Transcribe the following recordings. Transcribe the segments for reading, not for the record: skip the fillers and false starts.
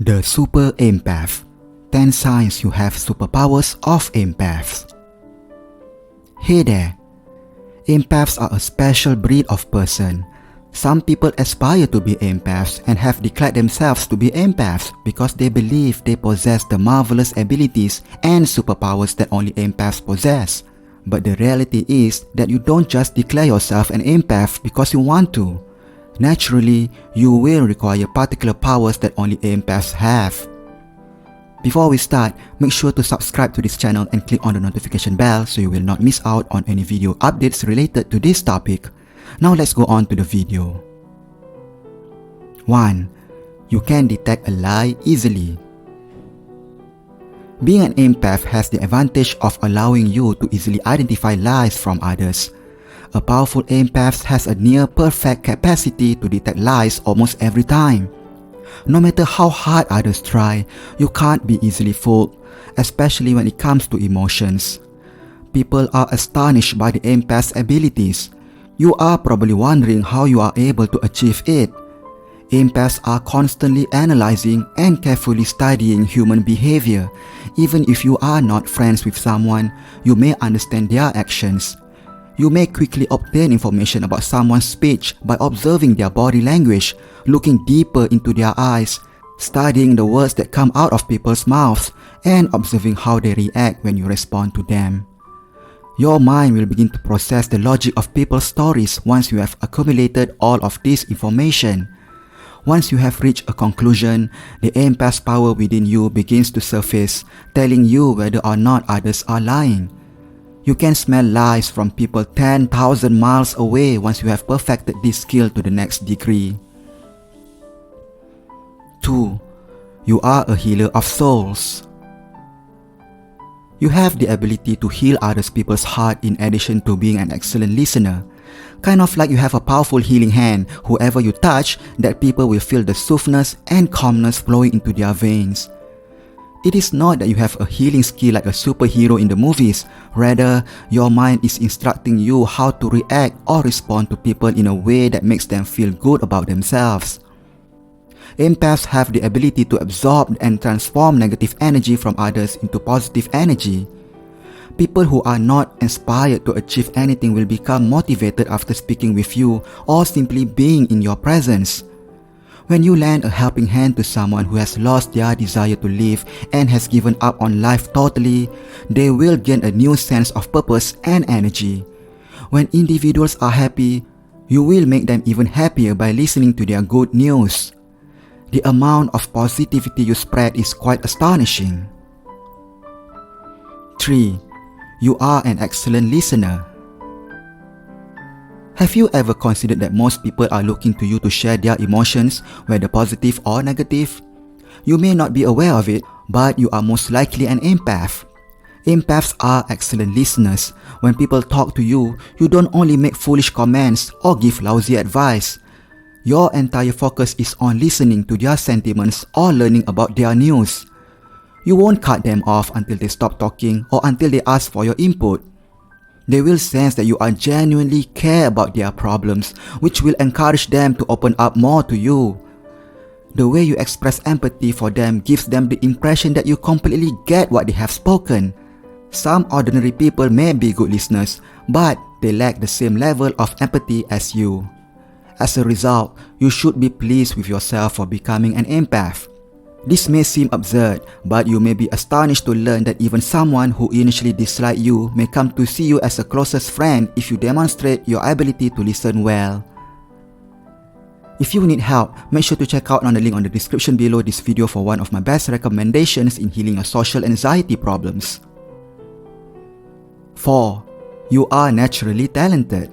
The Super Empath. 10 signs you have superpowers of empaths. Hey there. Empaths are a special breed of person. Some people aspire to be empaths and have declared themselves to be empaths because they believe they possess the marvelous abilities and superpowers that only empaths possess. But the reality is that you don't just declare yourself an empath because you want to. Naturally, you will require particular powers that only empaths have. Before we start, make sure to subscribe to this channel and click on the notification bell so you will not miss out on any video updates related to this topic. Now let's go on to the video. 1. You can detect a lie easily. Being an empath has the advantage of allowing you to easily identify lies from others. A powerful empath has a near-perfect capacity to detect lies almost every time. No matter how hard others try, you can't be easily fooled, especially when it comes to emotions. People are astonished by the empath's abilities. You are probably wondering how you are able to achieve it. Empaths are constantly analyzing and carefully studying human behavior. Even if you are not friends with someone, you may understand their actions. You may quickly obtain information about someone's speech by observing their body language, looking deeper into their eyes, studying the words that come out of people's mouths, and observing how they react when you respond to them. Your mind will begin to process the logic of people's stories once you have accumulated all of this information. Once you have reached a conclusion, the empath's power within you begins to surface, telling you whether or not others are lying. You can smell lies from people 10,000 miles away once you have perfected this skill to the next degree. 2. You are a healer of souls. You have the ability to heal other people's heart in addition to being an excellent listener. Kind of like you have a powerful healing hand. Whoever you touch, that people will feel the softness and calmness flowing into their veins. It is not that you have a healing skill like a superhero in the movies. Rather, your mind is instructing you how to react or respond to people in a way that makes them feel good about themselves. Empaths have the ability to absorb and transform negative energy from others into positive energy. People who are not inspired to achieve anything will become motivated after speaking with you or simply being in your presence. When you lend a helping hand to someone who has lost their desire to live and has given up on life totally, they will gain a new sense of purpose and energy. When individuals are happy, you will make them even happier by listening to their good news. The amount of positivity you spread is quite astonishing. 3. You are an excellent listener. Have you ever considered that most people are looking to you to share their emotions, whether positive or negative? You may not be aware of it, but you are most likely an empath. Empaths are excellent listeners. When people talk to you, you don't only make foolish comments or give lousy advice. Your entire focus is on listening to their sentiments or learning about their news. You won't cut them off until they stop talking or until they ask for your input. They will sense that you are genuinely care about their problems, which will encourage them to open up more to you. The way you express empathy for them gives them the impression that you completely get what they have spoken. Some ordinary people may be good listeners, but they lack the same level of empathy as you. As a result, you should be pleased with yourself for becoming an empath. This may seem absurd, but you may be astonished to learn that even someone who initially disliked you may come to see you as a closest friend if you demonstrate your ability to listen well. If you need help, make sure to check out on the link on the description below this video for one of my best recommendations in healing your social anxiety problems. 4. You are naturally talented.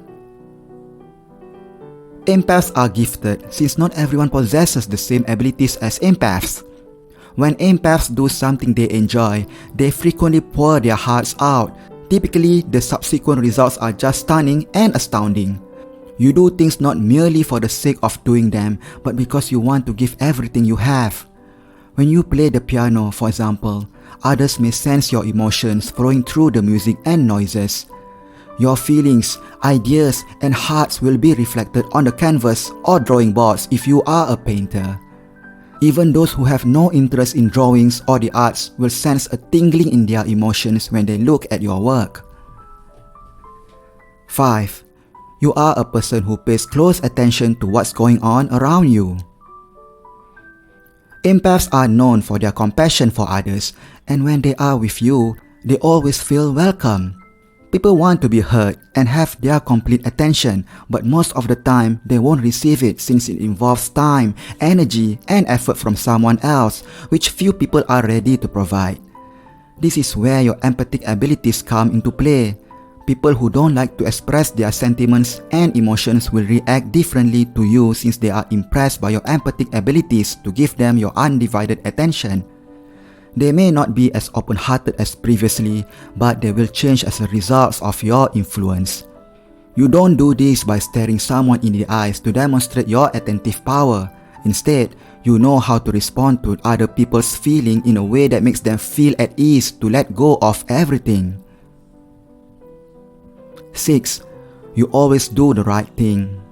Empaths are gifted since not everyone possesses the same abilities as empaths. When empaths do something they enjoy, they frequently pour their hearts out. Typically, the subsequent results are just stunning and astounding. You do things not merely for the sake of doing them, but because you want to give everything you have. When you play the piano, for example, others may sense your emotions flowing through the music and noises. Your feelings, ideas, and hearts will be reflected on the canvas or drawing boards if you are a painter. Even those who have no interest in drawings or the arts will sense a tingling in their emotions when they look at your work. 5. You are a person who pays close attention to what's going on around you. Empaths are known for their compassion for others, and when they are with you, they always feel welcome. People want to be heard and have their complete attention, but most of the time, they won't receive it since it involves time, energy, and effort from someone else, which few people are ready to provide. This is where your empathic abilities come into play. People who don't like to express their sentiments and emotions will react differently to you since they are impressed by your empathic abilities to give them your undivided attention. They may not be as open-hearted as previously, but they will change as a result of your influence. You don't do this by staring someone in the eyes to demonstrate your attentive power. Instead, you know how to respond to other people's feeling in a way that makes them feel at ease to let go of everything. 6. You always do the right thing.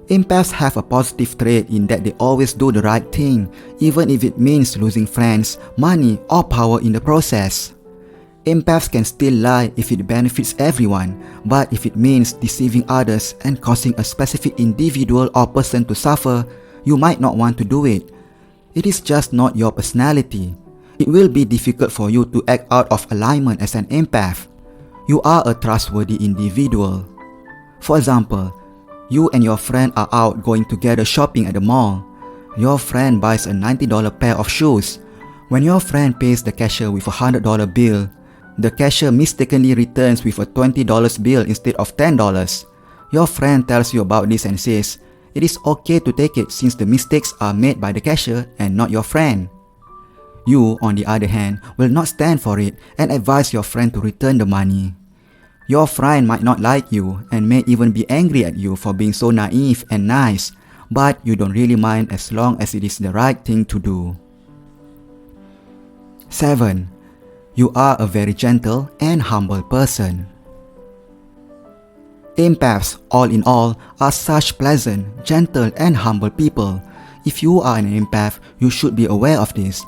Empaths have a positive trait in that they always do the right thing, even if it means losing friends, money, or power in the process. Empaths can still lie if it benefits everyone, but if it means deceiving others and causing a specific individual or person to suffer, you might not want to do it. It is just not your personality. It will be difficult for you to act out of alignment as an empath. You are a trustworthy individual. For example, you and your friend are out going together shopping at the mall. Your friend buys a $90 pair of shoes. When your friend pays the cashier with a $100 bill, the cashier mistakenly returns with a $20 bill instead of $10. Your friend tells you about this and says, it is okay to take it since the mistakes are made by the cashier and not your friend. You, on the other hand, will not stand for it and advise your friend to return the money. Your friend might not like you and may even be angry at you for being so naive and nice, but you don't really mind as long as it is the right thing to do. 7. You are a very gentle and humble person. Empaths, all in all, are such pleasant, gentle, and humble people. If you are an empath, you should be aware of this.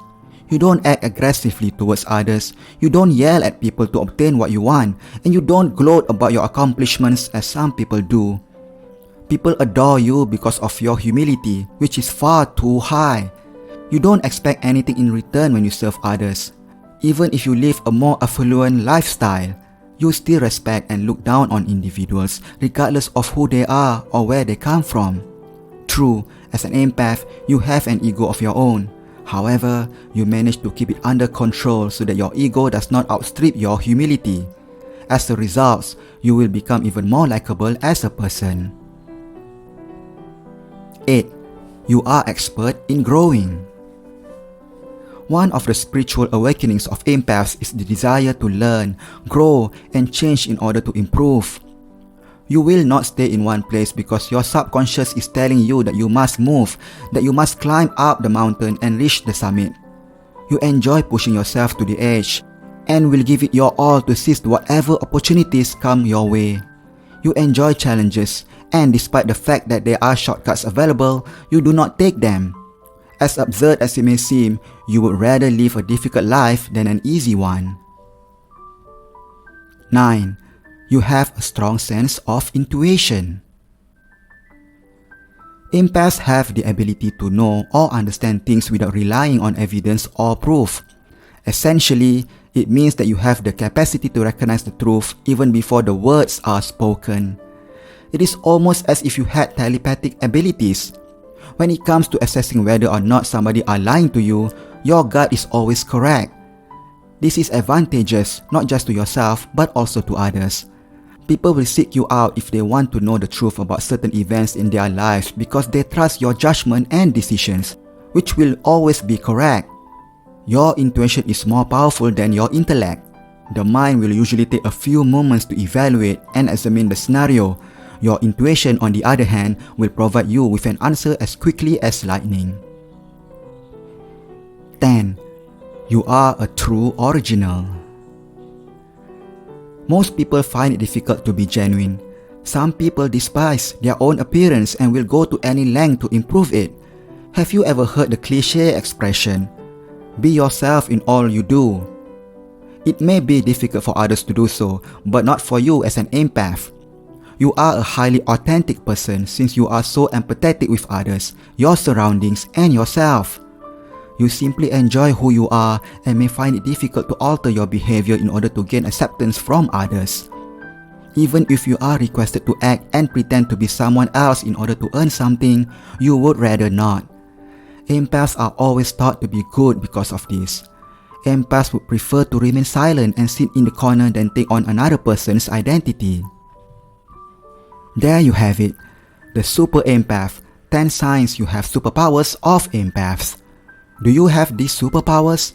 You don't act aggressively towards others, you don't yell at people to obtain what you want, and you don't gloat about your accomplishments as some people do. People adore you because of your humility, which is far too high. You don't expect anything in return when you serve others. Even if you live a more affluent lifestyle, you still respect and look down on individuals regardless of who they are or where they come from. True, as an empath, you have an ego of your own. However, you manage to keep it under control so that your ego does not outstrip your humility. As a result, you will become even more likable as a person. 8. You are expert in growing. One of the spiritual awakenings of empaths is the desire to learn, grow, and change in order to improve. You will not stay in one place because your subconscious is telling you that you must move, that you must climb up the mountain and reach the summit. You enjoy pushing yourself to the edge and will give it your all to seize whatever opportunities come your way. You enjoy challenges, and despite the fact that there are shortcuts available, you do not take them. As absurd as it may seem, you would rather live a difficult life than an easy one. 9. You have a strong sense of intuition. Empaths have the ability to know or understand things without relying on evidence or proof. Essentially, it means that you have the capacity to recognize the truth even before the words are spoken. It is almost as if you had telepathic abilities. When it comes to assessing whether or not somebody are lying to you, your gut is always correct. This is advantageous not just to yourself but also to others. People will seek you out if they want to know the truth about certain events in their lives because they trust your judgment and decisions, which will always be correct. Your intuition is more powerful than your intellect. The mind will usually take a few moments to evaluate and examine the scenario. Your intuition, on the other hand, will provide you with an answer as quickly as lightning. 10. You are a true original. Most people find it difficult to be genuine. Some people despise their own appearance and will go to any length to improve it. Have you ever heard the cliche expression, "Be yourself in all you do"? It may be difficult for others to do so, but not for you as an empath. You are a highly authentic person since you are so empathetic with others, your surroundings, and yourself. You simply enjoy who you are and may find it difficult to alter your behavior in order to gain acceptance from others. Even if you are requested to act and pretend to be someone else in order to earn something, you would rather not. Empaths are always thought to be good because of this. Empaths would prefer to remain silent and sit in the corner than take on another person's identity. There you have it, the Super Empath, 10 signs you have superpowers of empaths. Do you have these superpowers?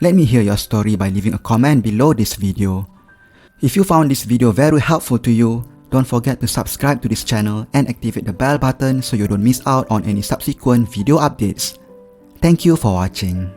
Let me hear your story by leaving a comment below this video. If you found this video very helpful to you, don't forget to subscribe to this channel and activate the bell button so you don't miss out on any subsequent video updates. Thank you for watching.